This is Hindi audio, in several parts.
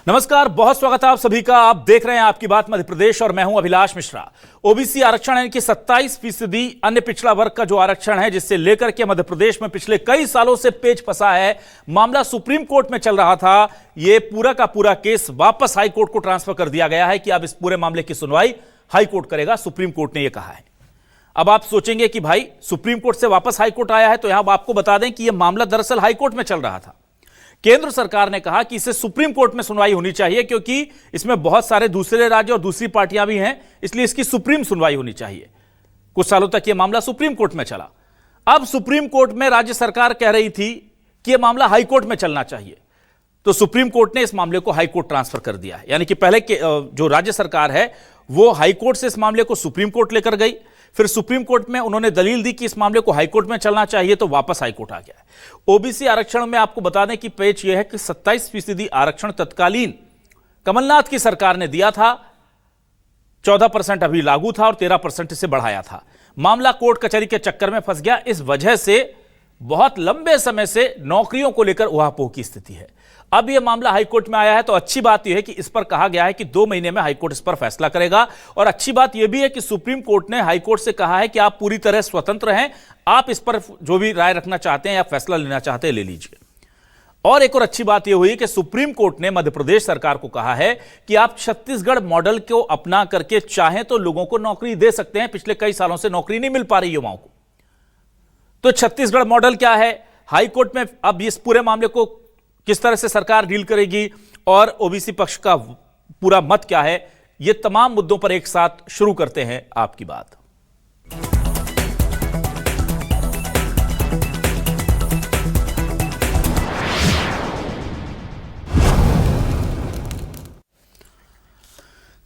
नमस्कार, बहुत स्वागत है आप सभी का। आप देख रहे हैं आपकी बात मध्य प्रदेश और मैं हूं अभिलाष मिश्रा। ओबीसी आरक्षण यानी कि 27% अन्य पिछड़ा वर्ग का जो आरक्षण है, जिससे लेकर के मध्य प्रदेश में पिछले कई सालों से पेच फंसा है। मामला सुप्रीम कोर्ट में चल रहा था। यह पूरा का पूरा केस वापस हाई कोर्ट को ट्रांसफर कर दिया गया है कि अब इस पूरे मामले की सुनवाई हाई कोर्ट करेगा। सुप्रीम कोर्ट ने यह कहा है। अब आप सोचेंगे कि भाई सुप्रीम कोर्ट से वापस हाई कोर्ट आया है, तो यहां आपको बता दें कि यह मामला दरअसल हाई कोर्ट में चल रहा था। केंद्र सरकार ने कहा कि इसे सुप्रीम कोर्ट में सुनवाई होनी चाहिए, क्योंकि इसमें बहुत सारे दूसरे राज्य और दूसरी पार्टियां भी हैं, इसलिए इसकी सुप्रीम सुनवाई होनी चाहिए। कुछ सालों तक यह मामला सुप्रीम कोर्ट में चला। अब सुप्रीम कोर्ट में राज्य सरकार कह रही थी कि यह मामला हाई कोर्ट में चलना चाहिए, तो सुप्रीम कोर्ट ने इस मामले को हाई कोर्ट ट्रांसफर कर दिया है। यानी कि पहले जो राज्य सरकार है वो हाई कोर्ट से इस मामले को सुप्रीम कोर्ट लेकर गई, फिर सुप्रीम कोर्ट में उन्होंने दलील दी कि इस मामले को हाई कोर्ट में चलना चाहिए, तो वापस हाई कोर्ट आ गया है। ओबीसी आरक्षण में आपको बता दें कि पेच यह है कि 27% आरक्षण तत्कालीन कमलनाथ की सरकार ने दिया था। 14% अभी लागू था और 13% इसे बढ़ाया था। मामला कोर्ट कचहरी के चक्कर में फंस गया। इस वजह से बहुत लंबे समय से नौकरियों को लेकर उहापोह की स्थिति है। अब यह मामला हाईकोर्ट में आया है, तो अच्छी बात यह है कि इस पर कहा गया है कि 2 महीने में हाईकोर्ट इस पर फैसला करेगा। और अच्छी बात यह भी है कि सुप्रीम कोर्ट ने हाईकोर्ट से कहा है कि आप पूरी तरह स्वतंत्र हैं, आप इस पर जो भी राय रखना चाहते हैं या फैसला लेना चाहते हैं ले लीजिए। और एक और अच्छी बात यह हुई कि सुप्रीम कोर्ट ने मध्य प्रदेश सरकार को कहा है कि आप छत्तीसगढ़ मॉडल को अपना करके चाहें तो लोगों को नौकरी दे सकते हैं। पिछले कई सालों से नौकरी नहीं मिल पा रही युवाओं को, तो छत्तीसगढ़ मॉडल क्या है, हाईकोर्ट में अब इस पूरे मामले को किस तरह से सरकार डील करेगी और ओबीसी पक्ष का पूरा मत क्या है, ये तमाम मुद्दों पर एक साथ शुरू करते हैं आपकी बात।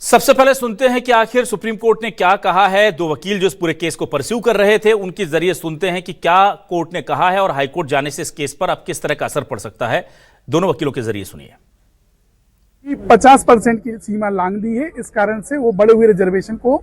सबसे पहले सुनते हैं कि आखिर सुप्रीम कोर्ट ने क्या कहा है। 2 वकील जो इस पूरे केस को परस्यू कर रहे थे, उनके जरिए सुनते हैं कि क्या कोर्ट ने कहा है और हाईकोर्ट जाने से इस केस पर अब किस तरह का असर पड़ सकता है। दोनों वकीलों के जरिए सुनिए। 50% की सीमा लांघ दी है, इस कारण से वो बढ़े हुए रिजर्वेशन को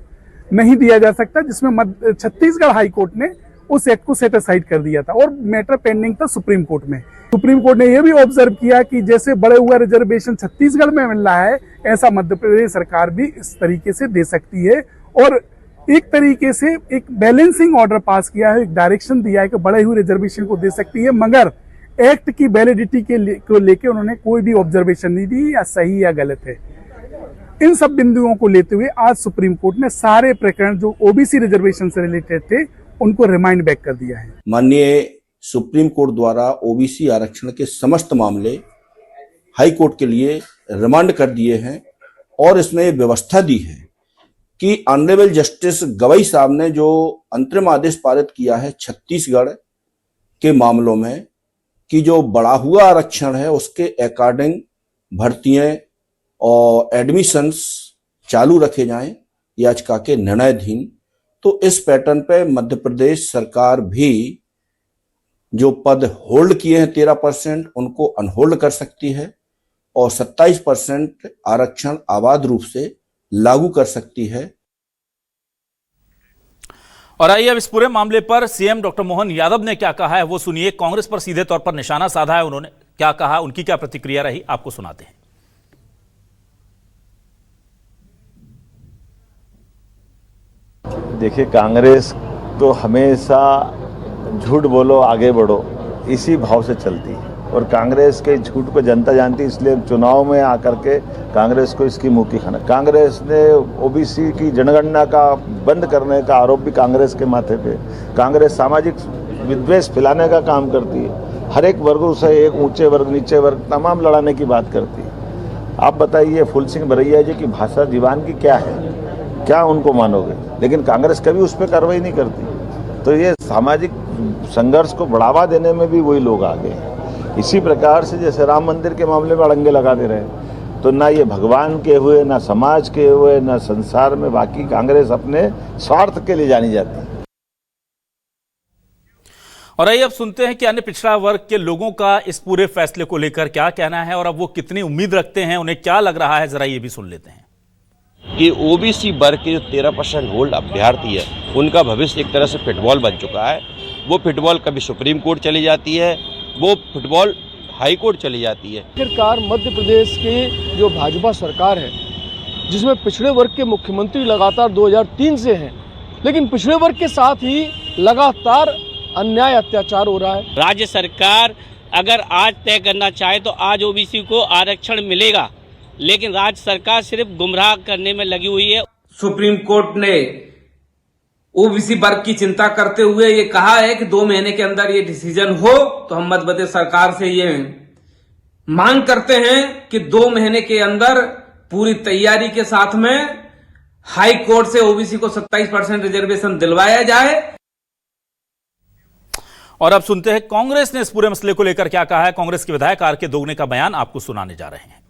नहीं दिया जा सकता, जिसमें छत्तीसगढ़ हाईकोर्ट ने उस एक्ट को सेट असाइड कर दिया था और मैटर पेंडिंग था सुप्रीम कोर्ट में। सुप्रीम कोर्ट ने यह भी ऑब्जर्व किया कि जैसे बढ़े हुआ रिजर्वेशन छत्तीसगढ़ में मिल रहा है, ऐसा मध्य प्रदेश सरकार भी इस तरीके से दे सकती है। और एक तरीके से एक बैलेंसिंग ऑर्डर पास किया है, एक डायरेक्शन दिया है कि बढ़े हुए रिजर्वेशन को दे सकती है, मगर एक्ट की वैलिडिटी को लेके उन्होंने कोई भी ऑब्जर्वेशन नहीं दी या सही या गलत है। इन सब बिंदुओं को लेते हुए आज सुप्रीम कोर्ट ने सारे प्रकरण जो ओबीसी रिजर्वेशन से रिलेटेड थे उनको रिमाइंड बैक कर दिया है। माननीय सुप्रीम कोर्ट द्वारा ओबीसी आरक्षण के समस्त मामले हाई कोर्ट के लिए रिमांड कर दिए हैं और इसमें व्यवस्था दी है कि ऑनरेबल जस्टिस गवई साहब ने जो अंतरिम आदेश पारित किया है छत्तीसगढ़ के मामलों में कि जो बढ़ा हुआ आरक्षण है उसके अकॉर्डिंग भर्तियां और एडमिशंस चालू रखे जाएं याचिका के निर्णयाधीन। तो इस पैटर्न पे मध्य प्रदेश सरकार भी जो पद होल्ड किए हैं 13% उनको अनहोल्ड कर सकती है और 27% आरक्षण अबाध रूप से लागू कर सकती है। और आइए अब इस पूरे मामले पर सीएम डॉक्टर मोहन यादव ने क्या कहा है वो सुनिए। कांग्रेस पर सीधे तौर पर निशाना साधा है। उन्होंने क्या कहा, उनकी क्या प्रतिक्रिया रही, आपको सुनाते हैं। देखिए, कांग्रेस तो हमेशा झूठ बोलो आगे बढ़ो इसी भाव से चलती है और कांग्रेस के झूठ को जनता जानती है, इसलिए चुनाव में आकर के कांग्रेस को इसकी मुंह की खाना। कांग्रेस ने ओबीसी की जनगणना का बंद करने का आरोप भी कांग्रेस के माथे पे। कांग्रेस सामाजिक विद्वेष फैलाने का काम करती है, हर एक वर्गों से, एक ऊंचे वर्ग नीचे वर्ग तमाम लड़ाने की बात करती है। आप बताइए फूल सिंह बरैया जी की भाषा जीवान की क्या है, क्या उनको मानोगे? लेकिन कांग्रेस कभी उस पर कार्रवाई नहीं करती। तो ये सामाजिक संघर्ष को बढ़ावा देने में भी वही लोग आगे हैं। इसी प्रकार से जैसे राम मंदिर के मामले में अड़ंगे लगा दे रहे हैं, तो ना ये भगवान के हुए, ना समाज के हुए, ना संसार में, बाकी कांग्रेस अपने स्वार्थ के लिए जानी जाती है। और आइए अब सुनते हैं कि अन्य पिछड़ा वर्ग के लोगों का इस पूरे फैसले को लेकर क्या कहना है और अब वो कितनी उम्मीद रखते हैं, उन्हें क्या लग रहा है, जरा ये भी सुन लेते हैं। कि ओबीसी वर्ग के जो 13% होल्ड अभ्यर्थी है उनका भविष्य एक तरह से फुटबॉल बन चुका है। वो फुटबॉल कभी सुप्रीम कोर्ट चली जाती है, वो फुटबॉल हाई कोर्ट चली जाती है। आखिरकार मध्य प्रदेश की जो भाजपा सरकार है, जिसमें पिछड़े वर्ग के मुख्यमंत्री लगातार 2003 से हैं, लेकिन पिछड़े वर्ग के साथ ही लगातार अन्याय अत्याचार हो रहा है। राज्य सरकार अगर आज तय करना चाहे तो आज ओबीसी को आरक्षण मिलेगा, लेकिन राज्य सरकार सिर्फ गुमराह करने में लगी हुई है। सुप्रीम कोर्ट ने ओबीसी वर्ग की चिंता करते हुए ये कहा है कि 2 महीने के अंदर ये डिसीजन हो, तो हम मध्य प्रदेश सरकार से ये मांग करते हैं कि 2 महीने के अंदर पूरी तैयारी के साथ में हाई कोर्ट से ओबीसी को 27% रिजर्वेशन दिलवाया जाए। और अब सुनते हैं कांग्रेस ने इस पूरे मसले को लेकर क्या कहा है। कांग्रेस के विधायक आर.के. दोगने का बयान आपको सुनाने जा रहे हैं।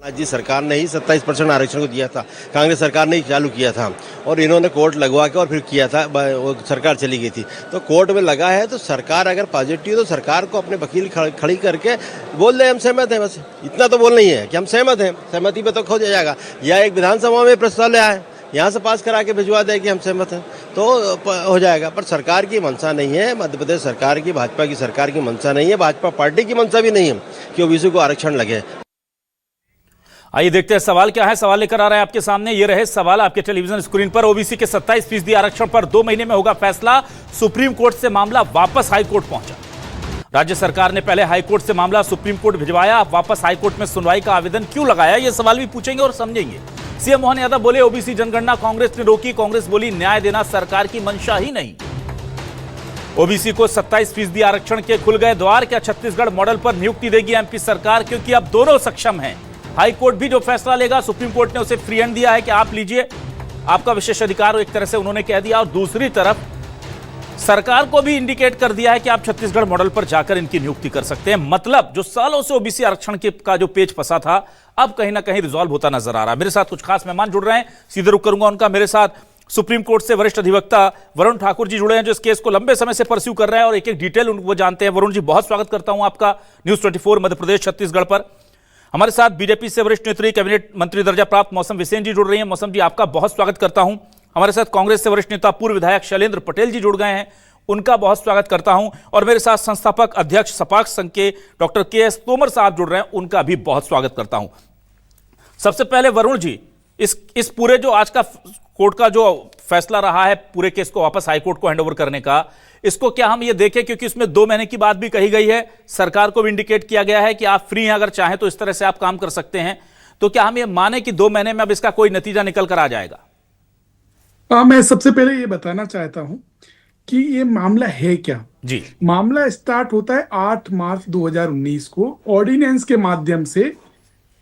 राज्य सरकार ने ही 27% आरक्षण को दिया था, कांग्रेस सरकार ने ही चालू किया था और इन्होंने कोर्ट लगवा के और फिर किया था, वो सरकार चली गई थी। तो कोर्ट में लगा है तो सरकार अगर पॉजिटिव है तो सरकार को अपने वकील खड़ी करके बोल दे हम सहमत हैं। बस इतना तो बोल नहीं है कि हम सहमत हैं, सहमति पे तो खो जाएगा, या एक विधानसभा में प्रस्ताव ले आए, यहाँ से पास करा के भिजवा दे कि हम सहमत हैं तो हो जाएगा। पर सरकार की मंशा नहीं है, मध्य प्रदेश सरकार की, भाजपा की सरकार की मंशा नहीं है, भाजपा पार्टी की मंशा भी नहीं है कि ओबीसी को आरक्षण लगे। आइए देखते हैं सवाल क्या है। सवाल लेकर आ रहे हैं आपके सामने। ये रहे सवाल आपके टेलीविजन स्क्रीन पर। ओबीसी के 27% आरक्षण पर 2 महीने में होगा फैसला। सुप्रीम कोर्ट से मामला वापस हाई कोर्ट पहुंचा। राज्य सरकार ने पहले हाई कोर्ट से मामला सुप्रीम कोर्ट भिजवाया, अब वापस हाई कोर्ट में सुनवाई का आवेदन क्यों लगाया, ये सवाल भी पूछेंगे और समझेंगे। सीएम मोहन यादव बोले ओबीसी जनगणना कांग्रेस ने रोकी। कांग्रेस बोली न्याय देना सरकार की मंशा ही नहीं। ओबीसी को 27% आरक्षण के खुल गए द्वार। क्या छत्तीसगढ़ मॉडल पर नियुक्ति देगी एमपी सरकार, क्योंकि अब दोनों सक्षम हैं। हाई कोर्ट भी जो फैसला लेगा, सुप्रीम कोर्ट ने उसे फ्री हैंड दिया है कि आप लीजिए, आपका विशेष अधिकार एक तरह से उन्होंने कह दिया। और दूसरी तरफ सरकार को भी इंडिकेट कर दिया है कि आप छत्तीसगढ़ मॉडल पर जाकर इनकी नियुक्ति कर सकते हैं। मतलब जो सालों से ओबीसी आरक्षण का जो पेच फंसा था, अब कहीं ना कहीं रिजॉल्व होता नजर आ रहा है। मेरे साथ कुछ खास मेहमान जुड़ रहे हैं, सीधे रुख करूंगा उनका। मेरे साथ सुप्रीम कोर्ट से वरिष्ठ अधिवक्ता वरुण ठाकुर जी जुड़े हैं, जो इस केस को लंबे समय से परस्यू कर रहे हैं और एक एक डिटेल उनको जानते हैं। वरुण जी, बहुत स्वागत करता हूं आपका न्यूज 24 मध्य प्रदेश छत्तीसगढ़ पर। हमारे साथ बीजेपी से वरिष्ठ नेत्री, कैबिनेट मंत्री दर्जा प्राप्त मौसम विसेन जी जुड़ रही हैं। मौसम जी, आपका बहुत स्वागत करता हूं। हमारे साथ कांग्रेस से वरिष्ठ नेता, पूर्व विधायक शैलेंद्र पटेल जी जुड़ गए हैं, उनका बहुत स्वागत करता हूं। और मेरे साथ संस्थापक अध्यक्ष सपाक्स संघ के डॉक्टर के.एस. तोमर साहब जुड़ रहे हैं, उनका भी बहुत स्वागत करता हूं। सबसे पहले वरुण जी, इस पूरे जो आज का कोर्ट का जो फैसला रहा है पूरे केस को वापस हाईकोर्ट को हैंडओवर करने का, इसको क्या हम ये देखें, क्योंकि इसमें 2 महीने की बात भी कही गई है, सरकार को भी इंडिकेट किया गया है कि आप फ्री हैं, अगर चाहें तो इस तरह से आप काम कर सकते हैं, तो क्या हम ये माने कि 2 महीने में अब इसका कोई नतीजा निकल कर आ जाएगा? मैं सबसे पहले ये बताना चाहता हूं कि ये मामला है क्या जी। मामला स्टार्ट होता है 8 मार्च 2019 को ऑर्डिनेंस के माध्यम से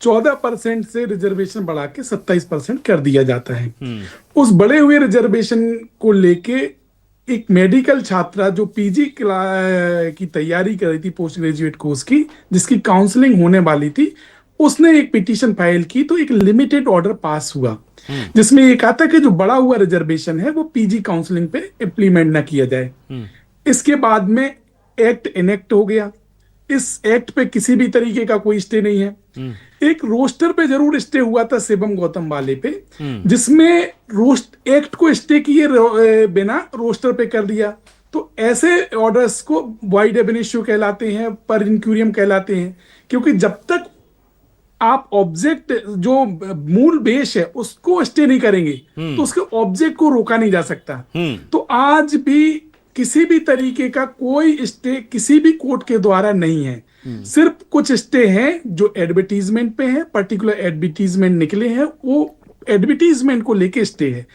14% से रिजर्वेशन बढ़ा के 27% कर दिया जाता है। उस बढ़े हुए रिजर्वेशन को लेके एक मेडिकल छात्रा जो पीजी की तैयारी कर रही थी, पोस्ट ग्रेजुएट कोर्स की, जिसकी काउंसलिंग होने वाली थी, उसने एक पिटीशन फाइल की, तो एक लिमिटेड ऑर्डर पास हुआ जिसमें ये कहा था कि जो बढ़ा हुआ रिजर्वेशन है वो पीजी काउंसलिंग पे इम्प्लीमेंट ना किया जाए। इसके बाद में एक्ट इनेक्ट हो गया। इस एक्ट पे किसी भी तरीके का कोई स्टे नहीं है। एक रोस्टर पे जरूर स्टे हुआ था शिवम गौतम वाले पे, जिसमें एक्ट को स्टे किए बिना रोस्टर पे कर दिया। तो ऐसे ऑर्डर्स को वाइड एब इनिशियो कहलाते हैं, पर इंक्यूरियम कहलाते हैं, क्योंकि जब तक आप ऑब्जेक्ट जो मूल बेस है उसको स्टे नहीं करेंगे तो उसके ऑब्जेक्ट को रोका नहीं जा सकता। तो आज भी किसी भी तरीके का कोई स्टे किसी भी कोर्ट के द्वारा नहीं है। सिर्फ कुछ स्टे हैं जो एडवर्टीजमेंट पे हैं, पर्टिकुलर एडवर्टीजमेंट निकले हैं, वो एडवर्टीजमेंट को लेके स्टे है।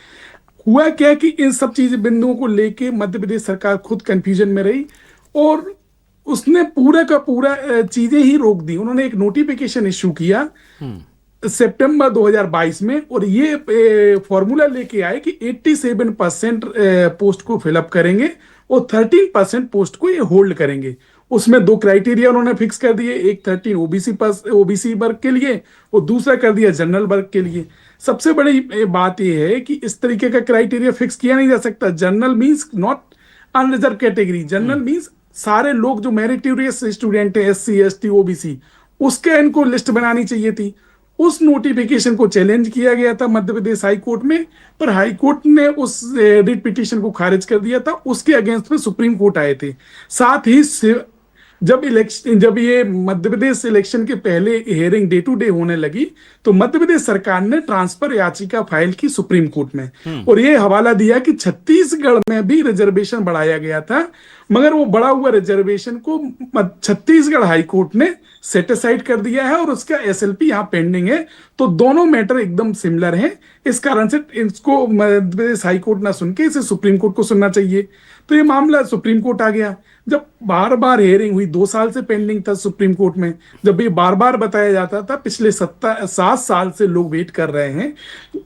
हुआ क्या कि इन सब चीज बिंदुओं को लेके मध्य प्रदेश सरकार खुद कंफ्यूजन में रही और उसने पूरा का पूरा चीजें ही रोक दी। उन्होंने एक नोटिफिकेशन इश्यू किया सितंबर 2022 में और ये फॉर्मूला लेके आए कि 87% पोस्ट को फिलअप करेंगे और 13% पोस्ट को ये होल्ड करेंगे। उसमें 2 क्राइटेरिया उन्होंने फिक्स कर दिए, एक 13 ओबीसी वर्ग के लिए और दूसरा कर दिया जनरल वर्ग के लिए। सबसे बड़ी बात यह है कि इस तरीके का क्राइटेरिया फिक्स किया नहीं जा सकता। General means not unreserve category, general means सारे लोग जो मेरिटोरियस स्टूडेंट है, SC ST OBC, उसके इनको लिस्ट बनानी चाहिए थी। उस नोटिफिकेशन को चैलेंज किया गया था मध्य प्रदेश हाई कोर्ट में, पर हाई कोर्ट ने उस रिट पिटीशन को खारिज कर दिया था। उसके अगेंस्ट में सुप्रीम कोर्ट आए थे। साथ ही जब ये मध्य प्रदेश इलेक्शन के पहले हियरिंग डे टू डे होने लगी तो मध्य प्रदेश सरकार ने ट्रांसफर याचिका फाइल की सुप्रीम कोर्ट में और ये हवाला दिया कि छत्तीसगढ़ में भी रिजर्वेशन बढ़ाया गया था, मगर वो बढ़ा हुआ रिजर्वेशन को छत्तीसगढ़ हाई कोर्ट ने सेटिसाइड कर दिया है और उसका एसएलपी यहाँ पेंडिंग है। तो दोनों मैटर एकदम सिमिलर हैं, इस कारण से इसको मध्य प्रदेश हाई कोर्ट ना सुन के इसे सुप्रीम कोर्ट को सुनना चाहिए। तो ये मामला सुप्रीम कोर्ट आ गया। जब बार बार हियरिंग हुई, 2 साल से पेंडिंग था सुप्रीम कोर्ट में, जब ये बार बार बताया जाता था, पिछले 7 साल से लोग वेट कर रहे हैं।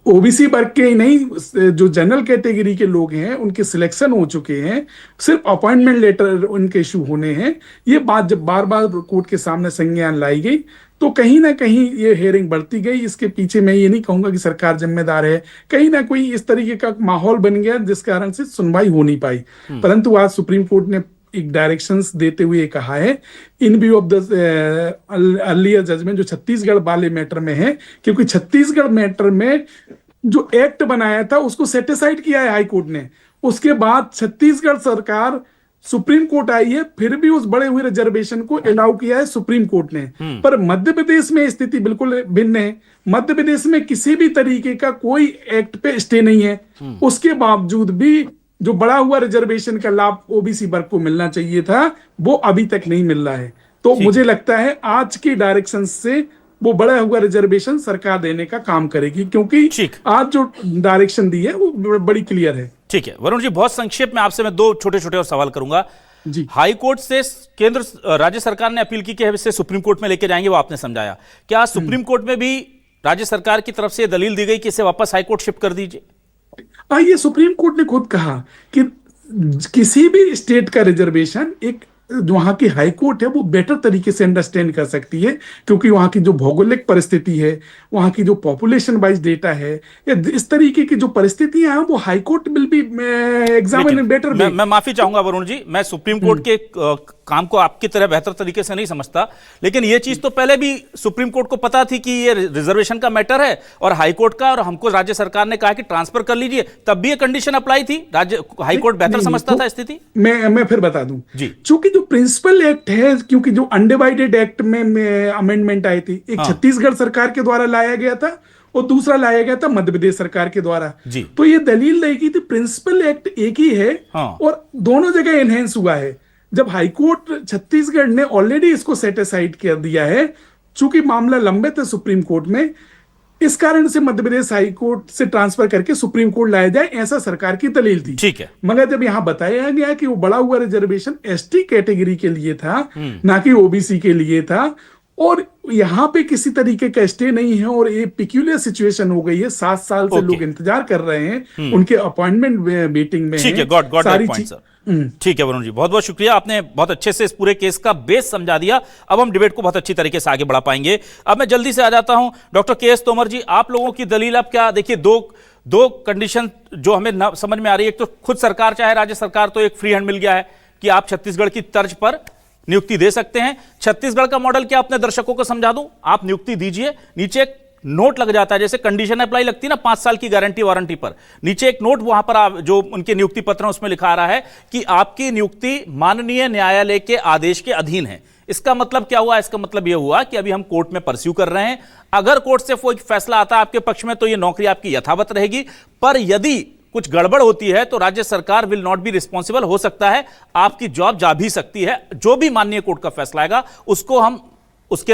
ओबीसी वर्ग के ही नहीं, जो जनरल कैटेगरी के लोग हैं उनके सिलेक्शन हो चुके हैं, सिर्फ अपॉइंटमेंट लेटर उनके इशू होने हैं। ये बात जब बार बार कोर्ट के सामने संज्ञान लाई गई तो कहीं ना कहीं ये हियरिंग बढ़ती गई। इसके पीछे मैं ये नहीं कहूंगा कि सरकार जिम्मेदार है, कहीं ना कोई इस तरीके का माहौल बन गया जिस कारण से सुनवाई हो नहीं पाई। परंतु आज सुप्रीम कोर्ट ने एक डायरेक्शंस देते हुए कहा है, in view of the earlier judgment, जो छत्तीसगढ़ वाले मैटर में है, क्योंकि छत्तीसगढ़ मैटर में जो एक्ट बनाया था उसको सेटिसाइड किया है हाई कोर्ट ने। उसके बाद छत्तीसगढ़ सरकार सुप्रीम कोर्ट आई है, फिर भी उस बड़े हुए रिजर्वेशन को अलाउ किया है सुप्रीम कोर्ट ने। पर मध्य प्रदेश में स्थिति बिल्कुल भिन्न है। मध्य प्रदेश में किसी भी तरीके का कोई एक्ट पे स्टे नहीं है, उसके बावजूद भी जो बड़ा हुआ रिजर्वेशन का लाभ ओबीसी वर्ग को मिलना चाहिए था वो अभी तक नहीं मिल रहा है। तो मुझे लगता है आज की डायरेक्शन से वो बड़ा हुआ रिजर्वेशन सरकार देने का काम करेगी, क्योंकि आज जो डायरेक्शन दी है वो बड़ी क्लियर है। ठीक है वरुण जी, बहुत संक्षेप में आपसे मैं 2 छोटे-छोटे और सवाल करूंगा जी। हाई कोर्ट से केंद्र राज्य सरकार ने अपील की कि इसे सुप्रीम कोर्ट में लेके जाएंगे, वो आपने समझाया। क्या सुप्रीम कोर्ट में भी राज्य सरकार की तरफ से दलील दी गई कि इसे वापस हाई कोर्ट शिफ्ट कर दीजिए? ये सुप्रीम कोर्ट ने खुद कहा कि किसी भी स्टेट का रिजर्वेशन एक वहां की हाई कोर्ट है वो बेटर तरीके से अंडरस्टैंड कर सकती है, क्योंकि वहां की जो भौगोलिक परिस्थिति है, वहां की जो पॉपुलेशन वाइज डेटा है, या इस तरीके की जो परिस्थितियां हैं वो high court will be examine better. मैं माफी चाहूंगा वरुण जी, मैं सुप्रीम कोर्ट के काम को आपकी तरह बेहतर तरीके से नहीं समझता, लेकिन ये चीज तो पहले भी सुप्रीम कोर्ट को पता थी कि ये रिजर्वेशन का मैटर है और हाई कोर्ट का, और हमको राज्य सरकार ने कहा कि ट्रांसफर कर लीजिए, तब भी ये कंडीशन अप्लाई थी। राज्य हाई कोर्ट बेहतर समझता था स्थिति। मैं फिर बता दूं जी, चूंकि जो प्रिंसिपल एक्ट है, क्योंकि जो अनडिवाइडेड एक्ट में अमेंडमेंट आई थी, एक छत्तीसगढ़ सरकार के द्वारा लाया गया था और दूसरा लाया गया था मध्य प्रदेश सरकार के द्वारा जी। तो ये दलील रहेगी थी प्रिंसिपल एक्ट एक ही है और दोनों जगह एनहेंस हुआ है। जब हाईकोर्ट छत्तीसगढ़ ने ऑलरेडी इसको सेटिसाइड कर दिया है, चूंकि मामला लंबित है सुप्रीम कोर्ट में, इस कारण से मध्य प्रदेश हाई कोर्ट से ट्रांसफर करके सुप्रीम कोर्ट लाया जाए, ऐसा सरकार की दलील थी। ठीक है, मगर जब यहां बताया गया कि वो बड़ा हुआ रिजर्वेशन एसटी कैटेगरी के लिए था, ना कि ओबीसी के लिए था, और यहां पे किसी तरीके का स्टे नहीं है और ये पिक्यूलियर सिचुएशन हो गई है, 7 साल से लोग इंतजार कर रहे हैं, उनके अपॉइंटमेंट वेटिंग में। ठीक है, गॉट दैट पॉइंट सर। ठीक है वरुण जी, बहुत बहुत शुक्रिया, आपने बहुत अच्छे से इस पूरे केस का बेस समझा दिया। अब हम डिबेट को बहुत अच्छी तरीके से आगे बढ़ा पाएंगे। अब मैं जल्दी से आ जाता हूं डॉक्टर के.एस. तोमर जी, आप लोगों की दलील अब क्या? देखिए, दो कंडीशन जो हमें समझ में आ रही है। एक तो खुद सरकार चाहे राज्य सरकार, तो एक फ्री हैंड मिल गया है कि आप छत्तीसगढ़ की तर्ज पर नियुक्ति दे सकते हैं। छत्तीसगढ़ का मॉडल क्या अपने दर्शकों को समझा दूं, आप नियुक्ति दीजिए, नीचे एक नोट लग जाता है, जैसे कंडीशन अप्लाई लगती है ना 5 साल की गारंटी वारंटी पर, नीचे एक नोट वहां पर जो उनके नियुक्ति पत्र है उसमें लिखा आ रहा है कि आपकी नियुक्ति माननीय न्यायालय के आदेश के अधीन है। इसका मतलब क्या हुआ? इसका मतलब यह हुआ कि अभी हम कोर्ट में परस्यू कर रहे हैं, अगर कोर्ट से कोई फैसला आता है आपके पक्ष में तो यह नौकरी आपकी यथावत रहेगी, पर यदि कुछ गड़बड़ होती है तो राज्य सरकार विल नॉट बी रिस्पॉन्सिबल, हो सकता है आपकी जॉब जा भी सकती है। जो भी माननीय कोर्ट का फैसला आएगा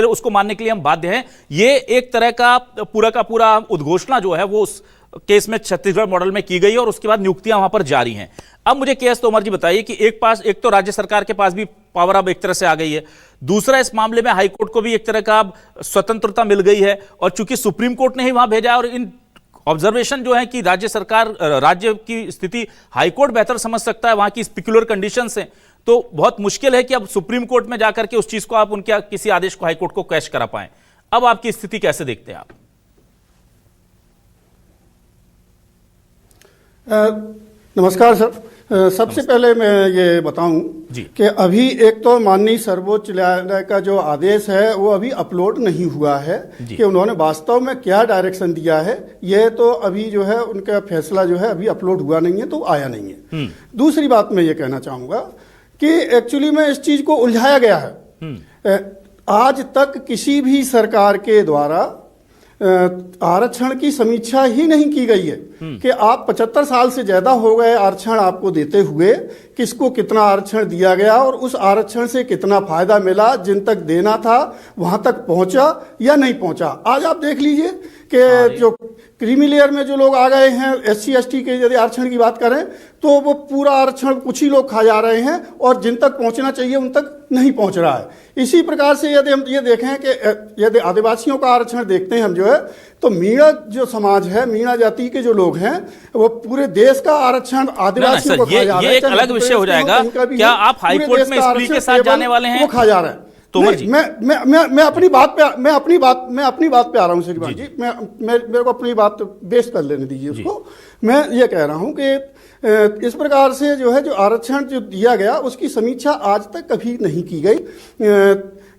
उसको मानने के लिए हम बाध्य हैं। ये एक तरह का पूरा उद्घोषणा जो है वो उस केस में छत्तीसगढ़ मॉडल में की गई और उसके बाद नियुक्तियां वहां पर जारी हैं। अब मुझे के.एस. तोमर जी बताइए कि एक तो राज्य सरकार के पास भी पावर अब एक तरह से आ गई है, दूसरा इस मामले में हाईकोर्ट को भी एक तरह का स्वतंत्रता मिल गई है, और चूंकि सुप्रीम कोर्ट ने ही वहां भेजा और इन ऑब्जर्वेशन जो है कि राज्य की स्थिति हाईकोर्ट बेहतर समझ सकता है, वहां की स्पेक्युलर कंडीशंस हैं, तो बहुत मुश्किल है कि अब सुप्रीम कोर्ट में जाकर के उस चीज को आप उनके किसी आदेश को हाईकोर्ट को कैश करा पाएं। अब आपकी स्थिति कैसे देखते हैं आप? नमस्कार सर। सबसे पहले मैं ये बताऊं कि अभी एक तो माननीय सर्वोच्च न्यायालय का जो आदेश है वो अभी अपलोड नहीं हुआ है कि उन्होंने वास्तव में क्या डायरेक्शन दिया है, ये तो अभी जो है उनका फैसला जो है अभी अपलोड हुआ नहीं है, तो आया नहीं है। दूसरी बात मैं ये कहना चाहूंगा कि एक्चुअली में इस चीज को उलझाया गया है। आज तक किसी भी सरकार के द्वारा आरक्षण की समीक्षा ही नहीं की गई है कि आप 75 साल से ज्यादा हो गए आरक्षण आपको देते हुए, किसको कितना आरक्षण दिया गया और उस आरक्षण से कितना फायदा मिला, जिन तक देना था वहां तक पहुंचा या नहीं पहुंचा। आज आप देख लीजिए कि जो क्रीमी लेयर में जो लोग आ गए हैं, SC ST के यदि आरक्षण की बात करें तो वो पूरा आरक्षण कुछ ही लोग खा जा रहे हैं और जिन तक पहुंचना चाहिए उन तक नहीं पहुंच रहा है। इसी प्रकार से यदि हम ये देखें कि यदि आदिवासियों का आरक्षण देखते हैं हम जो है, तो मीणा जो समाज है, मीणा जाति के जो लोग हैं, वो पूरे देश का आरक्षण आदिवासियों को खा जा रहा है। ये एक अलग विषय हो जाएगा। क्या आप हाईकोर्ट में इस प्ली के साथ जाने वाले हैं? वो खा जा रहा है। तोमर जी, मैं अपनी बात पे आ रहा हूं श्रीमान जी। मेरे को अपनी बात बेस कर लेने दीजिए उसको। मैं ये कह रहा हूं कि इस प्रकार से जो है, जो आरक्षण जो दिया गया उसकी समीक्षा आज तक कभी नहीं की गई,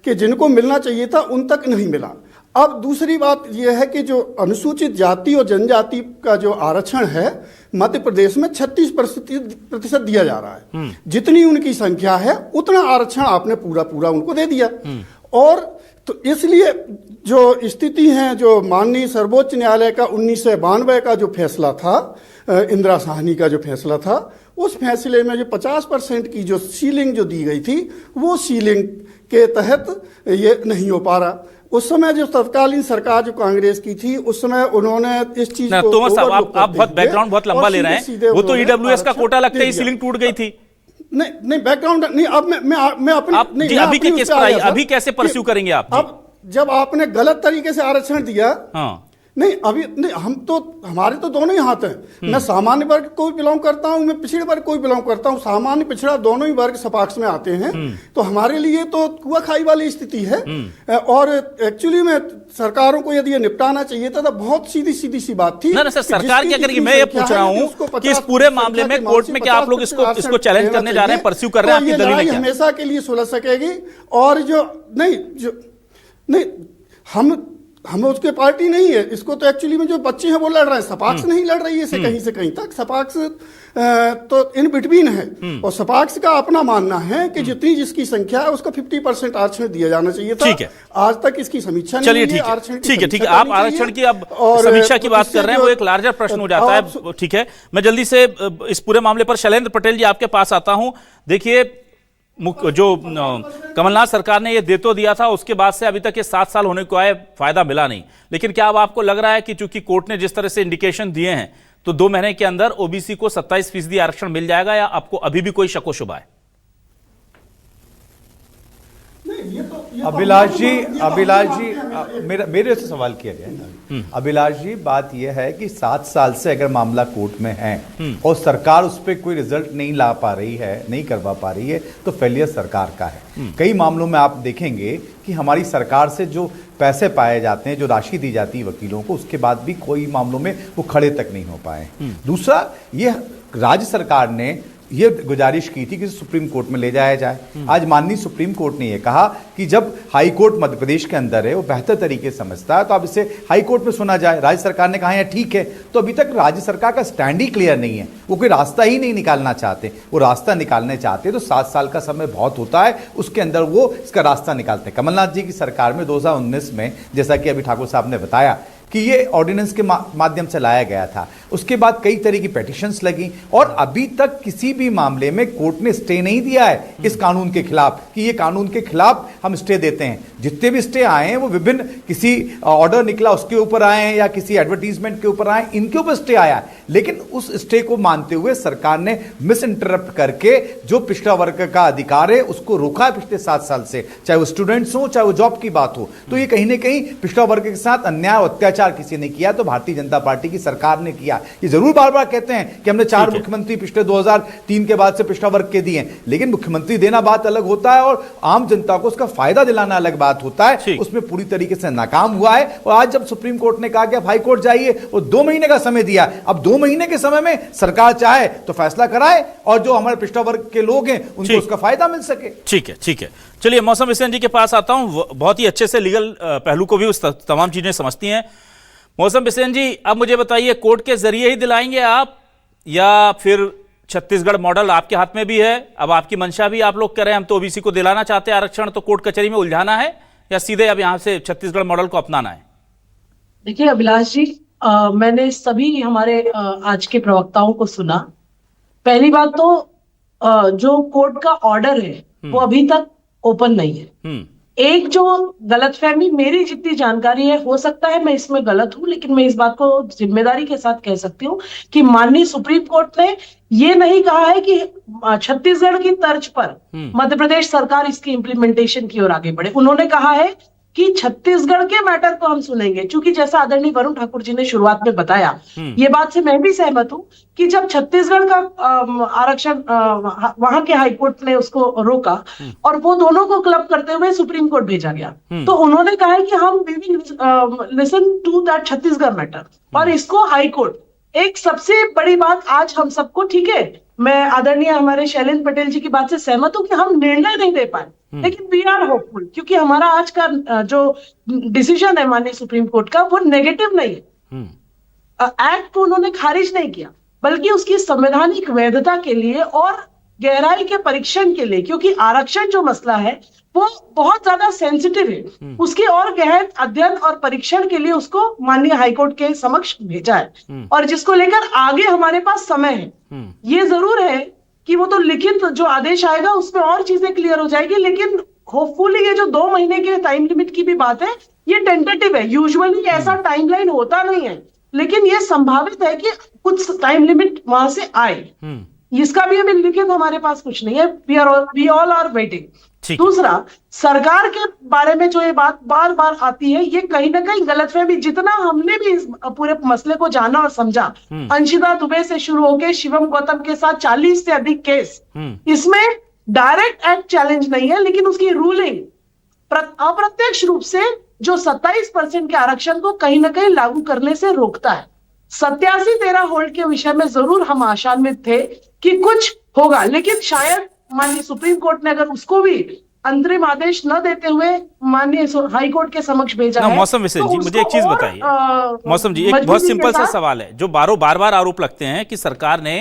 कि जिनको मिलना चाहिए था उन तक नहीं मिला। अब दूसरी बात यह है कि जो अनुसूचित जाति और जनजाति का जो आरक्षण है मध्य प्रदेश में 36% दिया जा रहा है। जितनी उनकी संख्या है उतना आरक्षण आपने पूरा उनको दे दिया। और तो इसलिए जो स्थिति है, जो माननीय सर्वोच्च न्यायालय का 1992 का जो फैसला था, इंदिरा साहनी का जो फैसला था, उस फैसले में जो 50% की जो सीलिंग जो दी गई थी, वो सीलिंग के तहत ये नहीं हो पा रहा। उस समय जो तत्कालीन सरकार जो कांग्रेस की थी, उस समय उन्होंने इस चीज को तोमर साहब, आप बहुत बैकग्राउंड बहुत लंबा ले रहे हैं। वो तो EWS का कोटा लगते ही सीलिंग टूट गई थी। नहीं बैकग्राउंड नहीं। अब मैं अपनी आप नहीं, अभी के केस पर आइए, अभी कैसे परस्यू करेंगे आप? अब जब आपने गलत तरीके से आरक्षण दिया, हाँ, नहीं अभी नहीं, हमारे तो दोनों ही हाथ हैं। मैं सामान्य वर्ग को भी बिलोंग करता हूं, मैं पिछड़े वर्ग को भी बिलोंग करता हूं। सामान्य पिछड़ा दोनों ही वर्ग सपाक्ष में आते हैं। तो हमारे लिए तो कुआ खाई वाली स्थिति है। और एक्चुअली में सरकारों को यदि ये निपटाना चाहिए था तो बहुत सीधी सी बात थी। ना सर, सरकार क्या करेगी? मैं ये पूछ रहा हूं कि इस पूरे मामले में कोर्ट में क्या आप लोग इसको चैलेंज करने जा रहे हैं, परस्यू कर रहे हैं? आपकी दलील क्या? हमेशा के लिए सुलझ सकेगी। और हम उसके पार्टी नहीं है। इसको तो एक्चुअली में जो बच्चे हैं वो लड़ रहे हैं, सपाक्स नहीं लड़ रही है इसे कहीं से कहीं तक। सपाक्स तो इन बिटवीन है। और सपाक्स का अपना मानना है कि जितनी जिसकी संख्या है उसको 50% आरक्षण दिया जाना चाहिए था। ठीक है, आज तक इसकी समीक्षा नहीं चलिए ठीक है। आप आरक्षण की अब समीक्षा की बात कर रहे हैं, वो एक लार्जर प्रश्न हो जाता है। ठीक है, मैं जल्दी से इस पूरे मामले पर शैलेंद्र पटेल जी आपके पास आता हूं। देखिए, जो कमलनाथ सरकार ने ये दे तो दिया था, उसके बाद से अभी तक ये 7 साल होने को आए, फायदा मिला नहीं। लेकिन क्या अब आपको लग रहा है कि चूंकि कोर्ट ने जिस तरह से इंडिकेशन दिए हैं, तो 2 महीने के अंदर ओबीसी को 27% आरक्षण मिल जाएगा, या आपको अभी भी कोई शको शुबा है? अभिलाष जी मेरे से सवाल किया गया है। अभिलाष जी, बात यह है कि 7 साल से अगर मामला कोर्ट में है और सरकार उस पर कोई रिजल्ट नहीं ला पा रही है, नहीं करवा पा रही है, तो फेलियर सरकार का है। कई मामलों में आप देखेंगे कि हमारी सरकार से जो पैसे पाए जाते हैं, जो राशि दी जाती है वकीलों को, उसके बाद भी कोई मामलों में वो खड़े तक नहीं हो पाए। दूसरा, ये राज्य सरकार ने ये गुजारिश की थी कि सुप्रीम कोर्ट में ले जाया जाए। आज माननीय सुप्रीम कोर्ट ने यह कहा कि जब हाई कोर्ट मध्य प्रदेश के अंदर है, वो बेहतर तरीके से समझता है, तो अब इसे हाई कोर्ट में सुना जाए। राज्य सरकार ने कहा है ठीक है। तो अभी तक राज्य सरकार का स्टैंड ही क्लियर नहीं है, वो कोई रास्ता ही नहीं निकालना चाहते। वो रास्ता निकालने चाहते तो 7 साल का समय बहुत होता है, उसके अंदर वो इसका रास्ता निकालते हैं। कमलनाथ जी की सरकार में 2019 में, जैसा कि अभी ठाकुर साहब ने बताया, कि ये ऑर्डिनेंस के माध्यम से लाया गया था। उसके बाद कई तरह की पेटिशंस लगी और अभी तक किसी भी मामले में कोर्ट ने स्टे नहीं दिया है इस कानून के खिलाफ, कि ये कानून के खिलाफ हम स्टे देते हैं। जितने भी स्टे आए हैं वो विभिन्न किसी ऑर्डर निकला उसके ऊपर आए हैं या किसी एडवर्टीजमेंट के ऊपर आए, इनके ऊपर स्टे आया है। लेकिन उस स्टे को मानते हुए सरकार ने मिस इंटरप्ट करके जो पिछड़ा वर्ग का अधिकार है उसको रोका है पिछले 7 साल से, चाहे वो स्टूडेंट्स हो, चाहे वो जॉब की बात हो। तो ये कहीं ना कहीं पिछड़ा वर्ग के साथ अन्याय और अत्याचार किसी ने किया तो भारतीय जनता पार्टी की सरकार ने किया। ये जरूर बार बार कहते हैं कि हमने 4 मुख्यमंत्री पिछले 2003 के बाद से पिछड़ा वर्ग के दिए, लेकिन मुख्यमंत्री देना बात अलग होता है और आम जनता को उसका फायदा दिलाना अलग बात होता है। उसमें पूरी तरीके से नाकाम हुआ है। और आज जब सुप्रीम कोर्ट ने कहा कि आप हाई कोर्ट जाइए और 2 महीने का समय दिया, अब 2 महीने के समय में सरकार चाहे तो फैसला कराए और जो हमारे पिछड़ा वर्ग के लोग हैं उनको उसका फायदा मिल सके। ठीक है। चलिए, मौसम बिसेन जी के पास आता हूं। बहुत ही अच्छे से लीगल पहलू को भी उस तमाम चीजें समझती हैं। मौसम बिसेन जी, अब मुझे बताइए, कोर्ट के जरिए ही दिलाएंगे आप या फिर छत्तीसगढ़ मॉडल आपके हाथ में भी है, अब आपकी मंशा भी आप लोग कह रहे हैं हम तो ओबीसी को दिलाना चाहते हैं आरक्षण, तो कोर्ट कचहरी में उलझाना है या सीधे अब यहां से छत्तीसगढ़ मॉडल को अपनाना है? देखिए अभिलाष जी, मैंने सभी हमारे आज के प्रवक्ताओं को सुना। पहली बात तो जो कोर्ट का ऑर्डर है वो अभी तक ओपन नहीं है। एक जो गलतफहमी, मेरी जितनी जानकारी है, हो सकता है मैं इसमें गलत हूं, लेकिन मैं इस बात को जिम्मेदारी के साथ कह सकती हूं कि माननीय सुप्रीम कोर्ट ने ये नहीं कहा है कि छत्तीसगढ़ की तर्ज पर मध्य प्रदेश सरकार इसकी इम्प्लीमेंटेशन की ओर आगे बढ़े। उन्होंने कहा है कि छत्तीसगढ़ के मैटर को हम सुनेंगे, क्योंकि जैसा आदरणीय वरुण ठाकुर जी ने शुरुआत में बताया, ये बात से मैं भी सहमत हूं कि जब छत्तीसगढ़ का आरक्षण वहां के हाईकोर्ट ने उसको रोका और वो दोनों को क्लब करते हुए सुप्रीम कोर्ट भेजा गया, तो उन्होंने कहा है कि हम we will listen to that Chhattisgarh matter, और इसको हाईकोर्ट। एक सबसे बड़ी बात आज हम सबको, ठीक है, मैं आदरणीय हमारे शैलेंद्र पटेल जी की बात से सहमत हूं कि हम निर्णय नहीं दे पाए, लेकिन वी आर होपफुल, क्योंकि हमारा आज का जो डिसीजन है माननीय सुप्रीम कोर्ट का वो नेगेटिव नहीं है। एक्ट को उन्होंने खारिज नहीं किया, बल्कि उसकी संवैधानिक वैधता के लिए और गहराई के परीक्षण के लिए, क्योंकि आरक्षण जो मसला है वो बहुत ज्यादा सेंसिटिव है, उसके और गहन अध्ययन और परीक्षण के लिए उसको माननीय हाईकोर्ट के समक्ष भेजा है, और जिसको लेकर आगे हमारे पास समय है। ये जरूर है कि वो तो लिखित जो आदेश आएगा उसमें और चीजें क्लियर हो जाएगी, लेकिन होपफुली ये जो 2 महीने के टाइम लिमिट की भी बात है, ये टेंटेटिव है। यूजुअली ऐसा टाइमलाइन होता नहीं है, लेकिन ये संभावित है कि कुछ टाइम लिमिट वहां से आए। इसका भी अभी लिखित हमारे पास कुछ नहीं है। We all are waiting. दूसरा, सरकार के बारे में जो ये बात बार बार आती है, ये कहीं ना कहीं गलतफहमी, जितना हमने भी इस पूरे मसले को जाना और समझा, अंशिता दुबे से शुरू होकर शिवम गौतम के साथ 40 से अधिक केस, इसमें डायरेक्ट एक्ट चैलेंज नहीं है, लेकिन उसकी रूलिंग अप्रत्यक्ष रूप से जो 27% के आरक्षण को कहीं ना कहीं लागू करने से रोकता है। 87-13 होल्ड के विषय में जरूर हम आशान्वित थे कि कुछ होगा, लेकिन शायद माननीय सुप्रीम कोर्ट ने अगर उसको भी अंतरिम आदेश न देते हुए माननीय हाई कोर्ट के समक्ष भेजा है। मौसम विशेष जी, मुझे एक चीज बताइए। मौसम जी, एक बहुत सिंपल सा सवाल है जो बार बार आरोप लगते हैं कि सरकार ने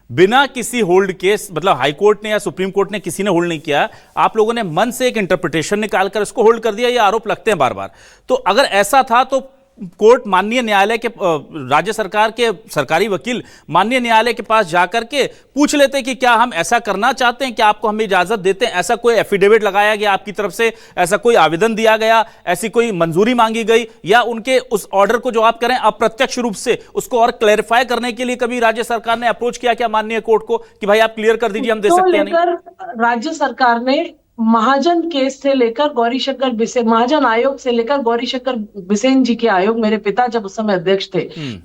बिना किसी होल्ड के, मतलब हाई कोर्ट ने या सुप्रीम कोर्ट ने, किसी ने होल्ड नहीं किया, आप लोगों ने मन से एक इंटरप्रिटेशन निकालकर इसको होल्ड कर दिया। ये आरोप लगते हैं बार बार। तो अगर ऐसा था तो कोर्ट माननीय न्यायालय के, राज्य सरकार के सरकारी वकील माननीय न्यायालय के पास जाकर के पूछ लेते कि क्या हम ऐसा करना चाहते हैं, क्या आपको हमें इजाजत देते हैं। ऐसा कोई एफिडेविट लगाया गया आपकी तरफ से, ऐसा कोई आवेदन दिया गया, ऐसी कोई मंजूरी मांगी गई, या उनके उस ऑर्डर को जो आप करें अप्रत्यक्ष रूप से उसको और क्लैरिफाई करने के लिए कभी राज्य सरकार ने अप्रोच किया क्या माननीय कोर्ट को कि भाई आप क्लियर कर दीजिए, हम दे सकते हैं? नहीं, राज्य सरकार ने महाजन केस से लेकर गौरीशंकर बिसेन, महाजन आयोग से लेकर गौरीशंकर बिसेन जी के आयोग, मेरे पिता जब उस समय अध्यक्ष थे,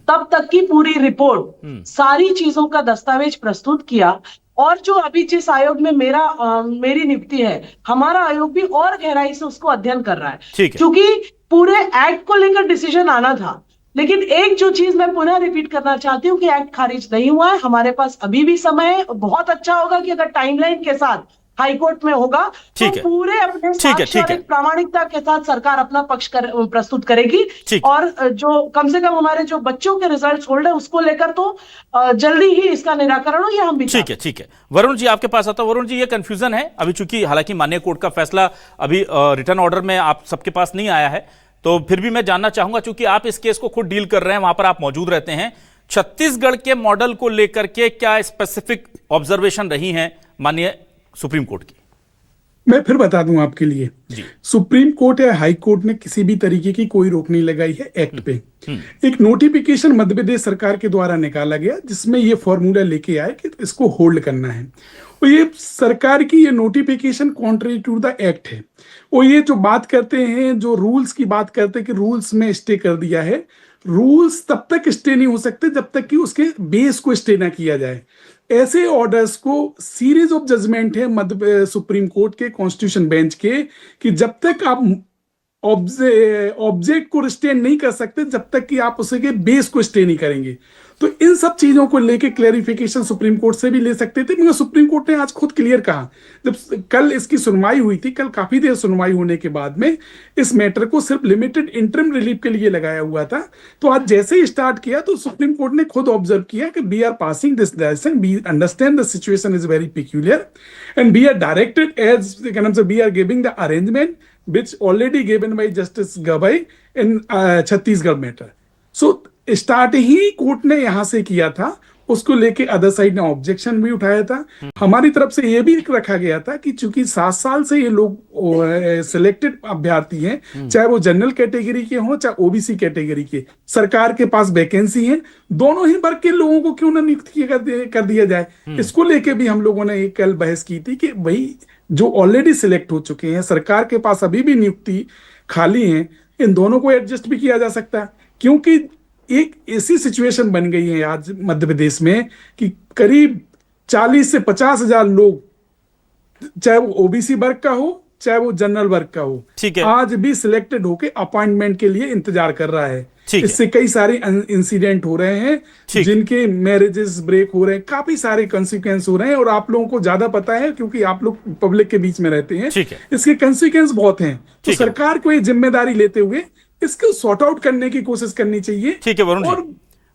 तब तक की पूरी रिपोर्ट, सारी चीजों का दस्तावेज प्रस्तुत किया। और जो अभी जिस आयोग में मेरी नियुक्ति है, हमारा आयोग भी और गहराई से उसको अध्ययन कर रहा है, क्योंकि पूरे एक्ट को लेकर डिसीजन आना था। लेकिन एक जो चीज मैं पुनः रिपीट करना चाहती हूँ कि एक्ट खारिज नहीं हुआ है, हमारे पास अभी भी समय है। बहुत अच्छा होगा कि अगर टाइमलाइन के साथ हाईकोर्ट में होगा तो पूरे अपने साक्ष्य प्रामाणिकता के साथ सरकार अपना पक्ष प्रस्तुत करेगी, और जो कम से कम हमारे जो बच्चों के रिजल्ट्स होल्ड है उसको लेकर तो जल्दी ही इसका निराकरण हो, ये हम भी ठीक है। वरुण जी आपके पास आता हूं। वरुण जी, ये कंफ्यूजन है अभी, चूंकि हालांकि माननीय कोर्ट का फैसला अभी रिटर्न ऑर्डर में आप सबके पास नहीं आया है, तो फिर भी मैं जानना चाहूंगा, चूंकि आप इस केस को खुद डील कर रहे हैं, वहां पर आप मौजूद रहते हैं, छत्तीसगढ़ के मॉडल को लेकर के क्या स्पेसिफिक ऑब्जर्वेशन रही है माननीय सुप्रीम कोर्ट की? मैं फिर बता दूं आपके लिए, सुप्रीम कोर्ट या हाई कोर्ट ने किसी भी तरीके की कोई रोक नहीं लगाई है एक्ट पे। एक नोटिफिकेशन मध्य प्रदेश सरकार के द्वारा निकाला गया जिसमें ये फॉर्मूला लेके आए कि इसको होल्ड करना है, और ये सरकार की ये notification contrary to the act है। और ये जो बात करते हैं, जो रूल्स की बात करते हैं कि रूल्स में स्टे कर दिया है, रूल्स तब तक स्टे नहीं हो सकते जब तक कि उसके बेस को स्टे ना किया जाए। ऐसे ऑर्डर्स को सीरीज ऑफ जजमेंट है मध्य सुप्रीम कोर्ट के कॉन्स्टिट्यूशन बेंच के, कि जब तक आप ऑब्जेक्ट को स्टे नहीं कर सकते जब तक कि आप उसके बेस को स्टे नहीं करेंगे। तो इन सब चीजों को लेके क्लैरिफिकेशन सुप्रीम कोर्ट से भी ले सकते थे, मगर सुप्रीम कोर्ट ने आज खुद क्लियर कहा, जब कल इसकी सुनवाई हुई थी, कल काफी देर सुनवाई होने के बाद में इस मैटर को सिर्फ लिमिटेड इंटरिम रिलीफ के लिए लगाया हुआ था। तो आज जैसे ही स्टार्ट किया तो सुप्रीम कोर्ट ने खुद ऑब्जर्व किया कि we are passing this lesson, we understand the situation is very peculiar and we are directed as we are giving the arrangement which already given by Justice Gavai in Chhattisgarh matter. So start ही कोर्ट ने यहां से किया था, उसको लेके अदर साइड ने ऑब्जेक्शन भी उठाया था। हमारी तरफ से ये भी रखा गया था कि चूंकि 7 साल से ये लोग सिलेक्टेड अभ्यर्थी हैं, चाहे वो जनरल कैटेगरी के हों चाहे ओबीसी कैटेगरी के, सरकार के पास वैकेंसी है, दोनों ही वर्ग के लोगों को क्यों ना नियुक्त कर दिया जाए। इसको लेके भी हम लोगों ने कल बहस की थी कि भाई जो ऑलरेडी सिलेक्ट हो चुके हैं, सरकार के पास अभी भी नियुक्ति खाली है, इन दोनों को एडजस्ट भी किया जा सकता है। क्योंकि एक ऐसी सिचुएशन बन गई है आज मध्य प्रदेश में कि करीब 40 से 50 हजार लोग, चाहे वो ओबीसी वर्ग का हो चाहे वो जनरल वर्ग का हो, ठीक है, आज भी सिलेक्टेड होके अपॉइंटमेंट के लिए इंतजार कर रहा है। इससे कई सारे इंसिडेंट हो रहे हैं, जिनके मैरिजेस ब्रेक हो रहे हैं, काफी सारे कॉन्सिक्वेंस हो रहे हैं, और आप लोगों को ज्यादा पता है क्योंकि आप लोग पब्लिक के बीच में रहते हैं। इसके कॉन्सिक्वेंस बहुत हैं, तो सरकार को ये जिम्मेदारी लेते हुए इसको सॉर्ट आउट करने की कोशिश करनी चाहिए। ठीक है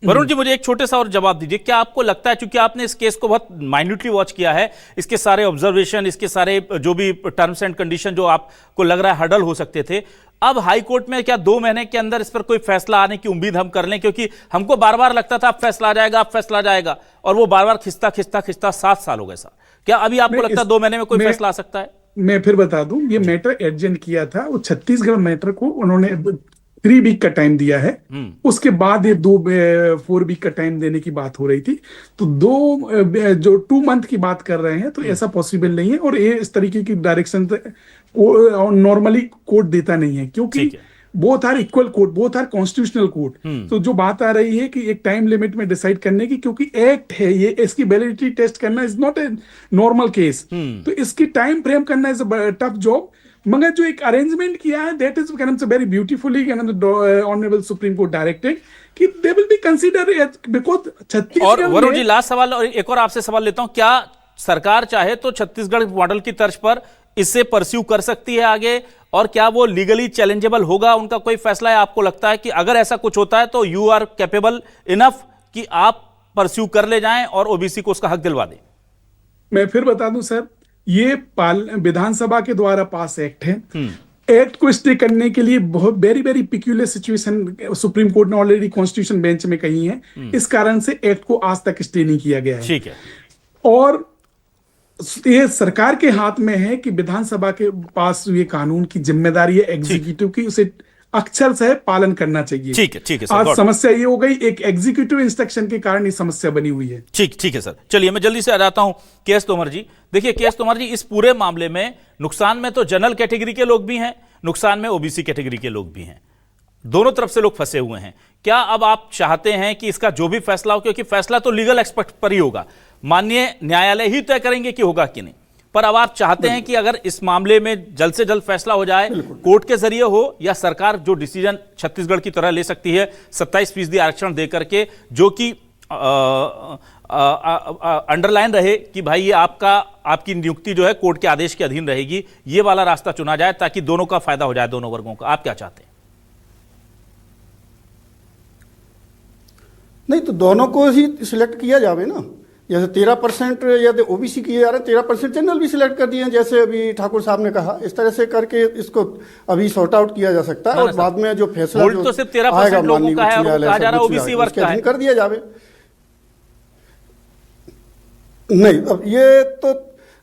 वरुण जी, मुझे एक छोटे सा और जवाब दीजिए, क्या आपको लगता है, चूंकि आपने इस केस को बहुत माइन्यूटली वॉच किया है, इसके सारे ऑब्जर्वेशन, इसके सारे जो भी टर्म्स एंड कंडीशन जो आपको लग रहा है हर्डल हो सकते थे, अब हाई कोर्ट में क्या 2 महीने के अंदर इस पर कोई फैसला आने की उम्मीद हम कर लें? क्योंकि हमको बार बार लगता था अब फैसला आ जाएगा, अब फैसला आ जाएगा, और वो बार बार खिंचता 7 साल हो गए सर। क्या अभी आपको लगता है 2 महीने में कोई फैसला आ सकता है? मैं फिर बता दूं, ये मैटर एडजेंट किया था, वो छत्तीसगढ़ मैटर को उन्होंने 3 वीक का टाइम दिया है, उसके बाद ये 4 वीक का टाइम देने की बात हो रही थी, तो 2 मंथ की बात कर रहे हैं, तो ऐसा पॉसिबल नहीं है। और ये इस तरीके की डायरेक्शन नॉर्मली कोर्ट देता नहीं है, क्योंकि both are equal court, both are constitutional court. तो जो बात आ रही है कि एक टाइम लिमिट में डिसाइड करने की, क्योंकि एक्ट है ये, इसकी वैलिडिटी टेस्ट करना is not a normal case, तो इसकी टाइम फ्रेम करना इज अ टफ जॉब। मगर जो एक अरेंजमेंट किया है, that is very beautifully honourable supreme court directed कि they will be consider because Chhattisgarh. और वरुण जी, लास्ट सवाल और एक और आपसे सवाल लेता हूं, क्या सरकार चाहे तो छत्तीसगढ़ मॉडल की तर्ज पर इससे परस्यू कर सकती है आगे, और क्या वो लीगली चैलेंजेबल होगा? उनका कोई फैसला है? आपको लगता है कि अगर ऐसा कुछ होता है तो यू आर कैपेबल इनफ कि आप परस्यू कर ले जाएं और ओबीसी को उसका हक दिलवा दें? मैं फिर बता दूं सर, ये विधानसभा के द्वारा पास एक्ट है, एक्ट को स्टे करने के लिए बहुत very very peculiar situation supreme court ने ऑलरेडी कॉन्स्टिट्यूशन बेंच में कही है, इस कारण से एक्ट को आज तक स्टे नहीं किया गया है। ठीक है, और ये सरकार के हाथ में है कि विधानसभा के पास ये कानून की जिम्मेदारी है एग्जीक्यूटिव की, उसे अक्षर से पालन करना चाहिए। ठीक है सर, आज समस्या ये हो गई, एक एग्जीक्यूटिव इंस्ट्रक्शन के कारण ये समस्या बनी हुई है। ठीक है सर, चलिए मैं जल्दी से आ जाता हूं केएस तोमर जी। देखिए केएस तोमर जी, इस पूरे मामले में नुकसान में तो जनरल कैटेगरी के लोग भी हैं, नुकसान में ओबीसी कैटेगरी के लोग भी हैं, दोनों तरफ से लोग फंसे हुए हैं। क्या अब आप चाहते हैं कि इसका जो भी फैसला हो, क्योंकि फैसला तो लीगल एक्सपर्ट पर ही होगा, माननीय न्यायालय ही तय करेंगे कि होगा कि नहीं, पर अब आप चाहते हैं कि अगर इस मामले में जल्द से जल्द फैसला हो जाए, कोर्ट के जरिए हो, या सरकार जो डिसीजन छत्तीसगढ़ की तरह ले सकती है 27% आरक्षण देकर के, जो कि अंडरलाइन रहे कि भाई ये आपकी नियुक्ति जो है कोर्ट के आदेश के अधीन रहेगी, ये वाला रास्ता चुना जाए ताकि दोनों का फायदा हो जाए, दोनों वर्गों का। आप क्या चाहते हैं? नहीं, तो दोनों को ही सिलेक्ट किया जावे ना, जैसे 13% यदि ओबीसी किए जा रहे हैं, 13% जनरल भी सिलेक्ट कर दिए हैं, जैसे अभी ठाकुर साहब ने कहा, इस तरह से करके इसको अभी सॉर्ट आउट किया जा सकता है, और बाद में जो फैसला जो तो सिर्फ 13% लोगों का है, और कहा जा रहा है ओबीसी वर्ग का है, कर दिया जावे। नहीं, अब ये तो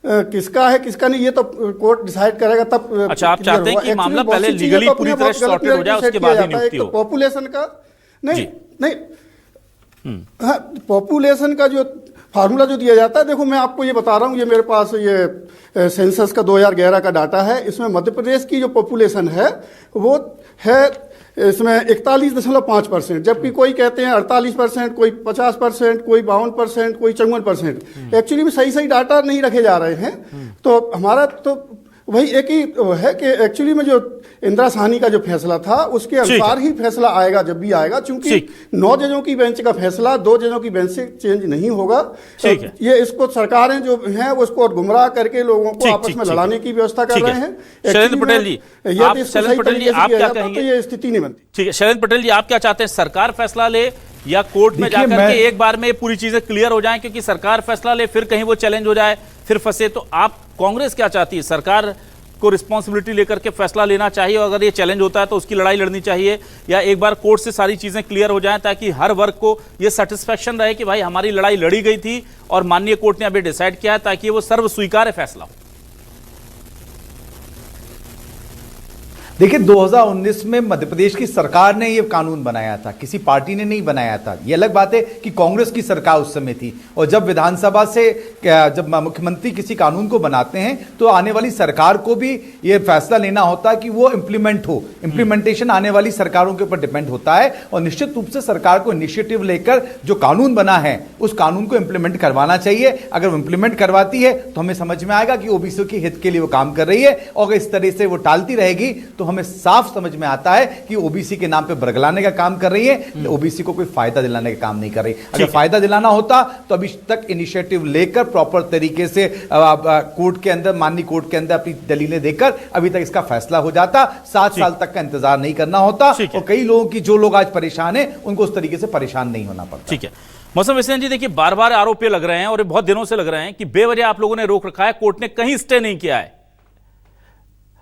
किसका है किसका नहीं, ये तो कोर्ट डिसाइड करेगा तब। अच्छा, आप चाहते हैं कि मामला पहले लीगली पूरी तरह सॉर्टेड हो जाए, उसके बाद ही नियुक्ति हो? पॉपुलेशन का नहीं, हाँ, पॉपुलेशन का जो फार्मूला जो दिया जाता है, देखो मैं आपको ये बता रहा हूँ, ये मेरे पास ये सेंसस का 2011 का डाटा है, इसमें मध्य प्रदेश की जो पॉपुलेशन है वो है इसमें 41.5%, जबकि कोई कहते हैं 48%, कोई 50%, कोई 52%, कोई 54%। एक्चुअली में सही डाटा नहीं रखे जा रहे हैं। तो हमारा तो वही एक ही है कि एक्चुअली में जो इंदिरा साहनी का जो फैसला था उसके अनुसार ही फैसला आएगा जब भी आएगा, क्योंकि 9 जजों की बेंच का फैसला 2 जजों की बेंच से चेंज नहीं होगा। ये इसको सरकारें जो हैं वो इसको गुमराह करके लोगों को आपस में लड़ाने की व्यवस्था कर रहे हैं। शैलेंद्र पटेल जी, आप क्या कहेंगे? ये स्थिति नहीं बनती। ठीक है, शैलेंद्र पटेल जी, आप क्या चाहते हैं, सरकार फैसला ले या कोर्ट में जाकर के एक बार में पूरी चीजें क्लियर हो जाएं? क्योंकि सरकार फैसला ले फिर कहीं वो चैलेंज हो जाए फिर फंसे, तो आप कांग्रेस क्या चाहती है? सरकार को रिस्पॉन्सिबिलिटी लेकर के फैसला लेना चाहिए, और अगर ये चैलेंज होता है तो उसकी लड़ाई लड़नी चाहिए, या एक बार कोर्ट से सारी चीजें क्लियर हो जाएं ताकि हर वर्ग को ये सेटिस्फेक्शन रहे कि भाई हमारी लड़ाई लड़ी गई थी और माननीय कोर्ट ने अभी डिसाइड किया है, ताकि वो सर्व स्वीकार्य फैसला हो? देखिए, 2019 में मध्य प्रदेश की सरकार ने यह कानून बनाया था, किसी पार्टी ने नहीं बनाया था। ये अलग बात है कि कांग्रेस की सरकार उस समय थी, और जब विधानसभा से जब मुख्यमंत्री किसी कानून को बनाते हैं तो आने वाली सरकार को भी यह फैसला लेना होता है कि वो इंप्लीमेंट हो। इंप्लीमेंटेशन आने वाली सरकारों के ऊपर डिपेंड होता है, और निश्चित रूप से सरकार को इनिशिएटिव लेकर जो कानून बना है उस कानून को इंप्लीमेंट करवाना चाहिए। अगर वो इंप्लीमेंट करवाती है तो हमें समझ में आएगा कि ओबीसी के हित के लिए वो काम कर रही है, और अगर इस तरह से वो टालती रहेगी तो हमें साफ समझ में आता है कि ओबीसी के नाम पे बरगलाने का काम कर रही है, ओबीसी को कोई फायदा दिलाने का काम नहीं कर रही। अगर फायदा दिलाना होता तो अभी तक इनिशिएटिव लेकर प्रॉपर तरीके से कोर्ट के अंदर, माननीय कोर्ट के अंदर अपनी दलीलें देकर अभी तक इसका फैसला हो जाता। 7 साल तक का इंतजार नहीं करना होता, और कई लोगों की, जो लोग आज परेशान है, उनको उस तरीके से परेशान नहीं होना पड़ता। ठीक है, मौसम हुसैन जी, देखिए बार बार आरोप लग रहे हैं और ये बहुत दिनों से लग रहे हैं कि बेवजह आप लोगों ने रोक रखा है, कोर्ट ने कहीं स्टे नहीं किया है,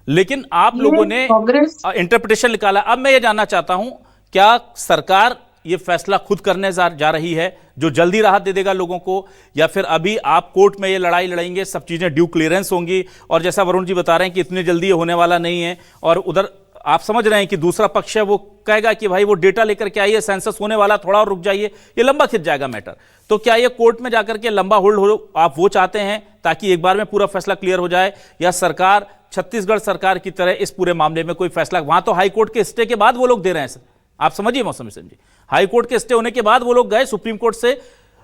लेकिन आप लोगों ने इंटरप्रिटेशन निकाला। अब मैं ये जानना चाहता हूं, क्या सरकार ये फैसला खुद करने जा रही है जो जल्दी राहत दे देगा लोगों को, या फिर अभी आप कोर्ट में ये लड़ाई लड़ेंगे, सब चीजें ड्यू क्लियरेंस होंगी, और जैसा वरुण जी बता रहे हैं कि इतनी जल्दी ये होने वाला नहीं है, और उधर आप समझ रहे हैं कि दूसरा पक्ष है वो कहेगा कि भाई वो डेटा लेकर के आइए, सेंसस होने वाला, थोड़ा और रुक जाइए, ये लंबा खिंच जाएगा मैटर। तो क्या ये कोर्ट में जाकर के लंबा होल्ड हो, आप वो चाहते हैं ताकि एक बार में पूरा फैसला क्लियर हो जाए, या सरकार छत्तीसगढ़ सरकार की तरह इस पूरे मामले में कोई फैसला? वहां तो हाई कोर्ट के स्टे के बाद वो लोग दे रहे हैं, आप समझिए मौसम हुसैन जी, हाई कोर्ट के स्टे होने के बाद वो लोग गए सुप्रीम कोर्ट से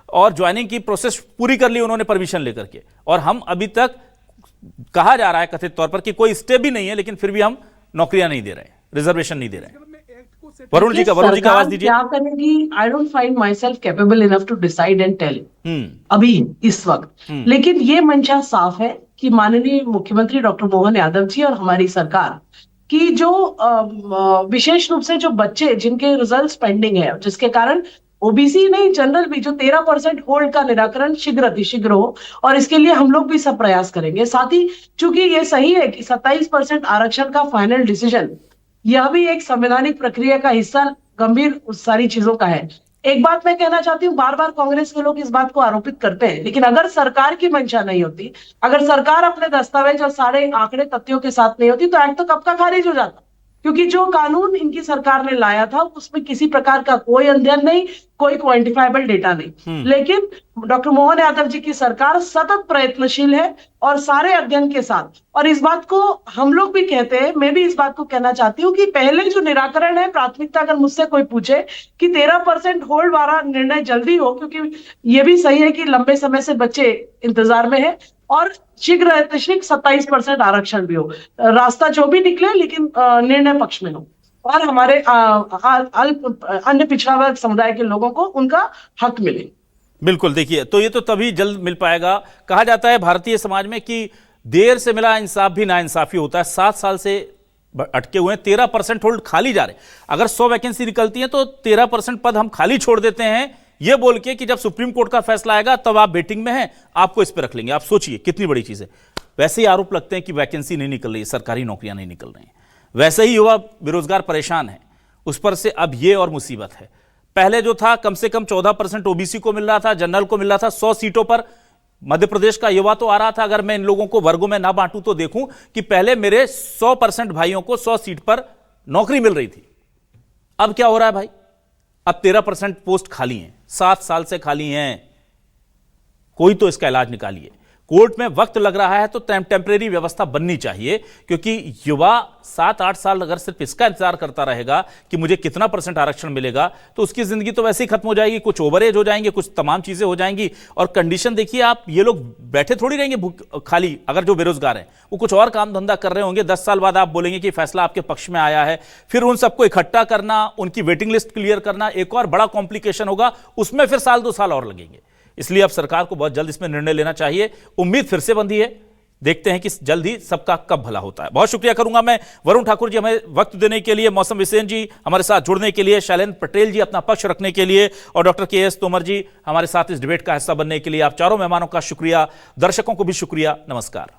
और ज्वाइनिंग की प्रोसेस पूरी कर ली उन्होंने परमिशन लेकर के, और हम अभी तक कहा जा रहा है कथित तौर पर कि कोई स्टे भी नहीं है, लेकिन फिर भी हम नौकरियां नहीं दे रहे हैं, रिजर्वेशन नहीं दे रहे हैं। वरुण जी का आवाज दीजिए। क्या करेगी? I don't find myself capable enough to decide and tell अभी इस वक्त, लेकिन ये मंशा साफ है कि माननीय मुख्यमंत्री डॉक्टर मोहन यादव जी और हमारी सरकार की जो विशेष रूप से जो बच्चे जिनके रिजल्ट्स पेंडिंग है, जिसके कारण ओबीसी नहीं जनरल भी जो 13% होल्ड का निराकरण शीघ्र हो, और इसके लिए हम लोग भी सब प्रयास करेंगे। साथ ही चूंकि ये सही है कि 27% आरक्षण का फाइनल डिसीजन, यह भी एक संवैधानिक प्रक्रिया का हिस्सा, गंभीर सारी चीजों का है। एक बात मैं कहना चाहती हूँ, बार बार कांग्रेस के लोग इस बात को आरोपित करते हैं, लेकिन अगर सरकार की मंशा नहीं होती, अगर सरकार अपने दस्तावेज और सारे आंकड़े तथ्यों के साथ नहीं होती, तो एक्ट तो कब का खारिज हो जाता। क्योंकि जो कानून इनकी सरकार ने लाया था उसमें किसी प्रकार का कोई अध्ययन नहीं, कोई क्वांटिफाइबल डेटा नहीं, लेकिन डॉक्टर मोहन यादव जी की सरकार सतत प्रयत्नशील है और सारे अध्ययन के साथ, और इस बात को हम लोग भी कहते हैं, मैं भी इस बात को कहना चाहती हूँ कि पहले जो निराकरण है, प्राथमिकता अगर मुझसे कोई पूछे कि 13% होल्ड वाला निर्णय जल्दी हो, क्योंकि ये भी सही है कि लंबे समय से बच्चे इंतजार में है, और शीघ्र 27% आरक्षण भी हो, रास्ता जो भी निकले लेकिन निर्णय पक्ष में हो, और हमारे अन्य पिछड़ा वर्ग समुदाय के लोगों को उनका हक मिले। बिल्कुल, देखिए, तो ये तो तभी जल्द मिल पाएगा। कहा जाता है भारतीय समाज में कि देर से मिला इंसाफ भी नाइंसाफी होता है। 7 साल से अटके हुए हैं, 13% होल्ड खाली जा रहे हैं। अगर 100 वैकेंसी निकलती है तो 13% पद हम खाली छोड़ देते हैं, ये बोल के कि जब सुप्रीम कोर्ट का फैसला आएगा तब आप वेटिंग में हैं, आपको इस पर रख लेंगे। आप सोचिए कितनी बड़ी चीज है। वैसे ही आरोप लगते हैं कि वैकेंसी नहीं निकल रही, सरकारी नौकरियां नहीं निकल रही हैं, वैसे ही युवा बेरोजगार परेशान है, उस पर से अब ये और मुसीबत है। पहले जो था कम से कम 14% ओबीसी को मिल रहा था, जनरल को मिल रहा था, 100 सीटों पर मध्य प्रदेश का युवा तो आ रहा था। अगर मैं इन लोगों को वर्गों में ना बांटूं तो देखूं कि पहले मेरे 100% भाइयों को 100 सीट पर नौकरी मिल रही थी। अब क्या हो रहा है भाई? अब 13% पोस्ट खाली हैं, 7 साल से खाली हैं। कोई तो इसका इलाज निकालिए, कोर्ट में वक्त लग रहा है तो टेम्परेरी व्यवस्था बननी चाहिए, क्योंकि युवा 7-8 साल अगर सिर्फ इसका इंतजार करता रहेगा कि मुझे कितना % आरक्षण मिलेगा, तो उसकी जिंदगी तो वैसे ही खत्म हो जाएगी। कुछ ओवरेज हो जाएंगे, कुछ तमाम चीजें हो जाएंगी। और कंडीशन देखिए आप, ये लोग बैठे थोड़ी रहेंगे खाली। अगर जो बेरोजगार हैं वो कुछ और काम धंधा कर रहे होंगे। 10 साल बाद आप बोलेंगे कि फैसला आपके पक्ष में आया है, फिर उन सबको इकट्ठा करना, उनकी वेटिंग लिस्ट क्लियर करना एक और बड़ा कॉम्प्लिकेशन होगा। उसमें फिर 1-2 साल और लगेंगे। इसलिए अब सरकार को बहुत जल्द इसमें निर्णय लेना चाहिए। उम्मीद फिर से बंधी है, देखते हैं कि जल्द ही सबका कब भला होता है। बहुत शुक्रिया करूंगा मैं वरुण ठाकुर जी हमें वक्त देने के लिए, मौसम विसेन जी हमारे साथ जुड़ने के लिए, शैलेंद्र पटेल जी अपना पक्ष रखने के लिए, और डॉक्टर KS तोमर जी हमारे साथ इस डिबेट का हिस्सा बनने के लिए। आप चारों मेहमानों का शुक्रिया, दर्शकों को भी शुक्रिया। नमस्कार।